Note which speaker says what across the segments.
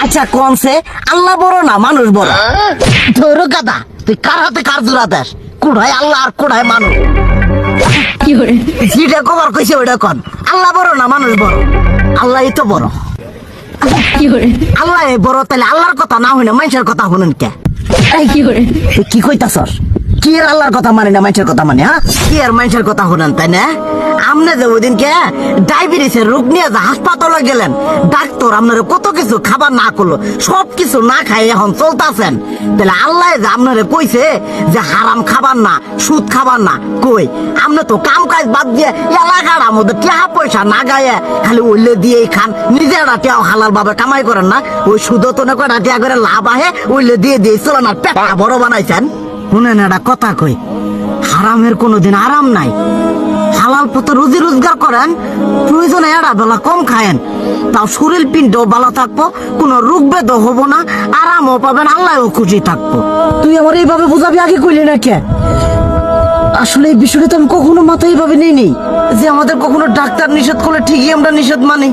Speaker 1: আচ্ছা কোনছে আল্লাহ বড় না মানুষ বড়? ধরো গাদা, তুই কার হাতে কার জোড়া দেশ? কোড়ায় আল্লাহ আর কোড়ায় মানুষ। যেটা কবার কইছে ওইটা কন। আল্লাহ বড় না মানুষ বড়? আল্লাহ তো বড়। আল্লাহ বড়, তাহলে আল্লাহর কথা না হইনা মানুষের কথা শুনেন কে? কি কইতাছস? কি আর আল্লাহর কথা মানে না মানুষের কথা মানে? হ্যাঁ, কি আর মানুষের কথা শুনেন তাই না? আমনে যে ওই দিনকে ডায়াবেটিসের রোগ নিয়ে যে হাসপাতালে গেলেন, ডাক্তার আপনার কত কিছু খাবার না করলো, সব কিছু না খাই এখন চলতেছেন। তাহলে আল্লাহ যে আপনারে কইছে যে হারাম খাবার না, সুদ খাবার না, কই আপনি তো কাম কাজ বাদ দিয়ে এলাকার আমাদের টাকা পয়সা না গায়ে খালি ওইলে দিয়েই খান, নিজেরা টেও হালাল ভাবে কামাই করেন না, ওই সুদ তো না করে টাকা করে লাভ আহে ওইলে দিয়ে দিয়ে চলেন আর পেটা বড় বানাইছেন। শুনেন একটা কথা কই, হারামের কোনোদিন আরাম নাই। হালাল পথে রুজি রোজগার করেন, প্রয়োজনে এড়া বেলা কম খায়েন, তাও শরীর পিণ্ডও ভালো থাকবো, কোনো রোগ বেদও হবো না, আরামও পাবেন, আল্লাহও খুশি থাকবো। তুই আমার এইভাবে বুঝাবি আগে কইলি না কে? আসলে এই বিষয়টা তো আমি কখনো মাথায় এইভাবে নিইনি যে আমাদের কখনো ডাক্তার নিষেধ করলে ঠিকই আমরা নিষেধ মানি,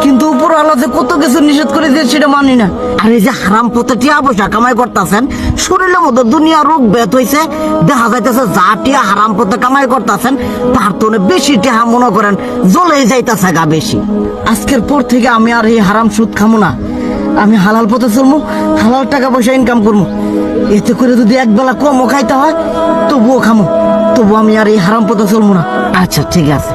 Speaker 1: কিন্তু উপর আল্লাহ যে কত কিছু নিষেধ করে দিয়ে সেটা মানি না। আর এই যে হারাম পথে টিয়া পয়সা কামাই করতেছেন, শরীরের মধ্যে দুনিয়া রোগ ব্যাত হয়েছে, দেখা যাইতেছে যা টিয়া হারাম পথে কামাই করতেছেন তার তো বেশি টিয়া মনে করেন জ্বলে যাইতেছে গা বেশি। আজকের পর থেকে আমি আর এই হারাম সুদ খামো না, আমি হালাল পথে চলবো, হালাল টাকা পয়সা ইনকাম করবো। এতে করে যদি একবেলা কমও খাইতে হয় তবুও খামো, তবু আমি আর এই হারাম পথে চলবো না। আচ্ছা ঠিক আছে।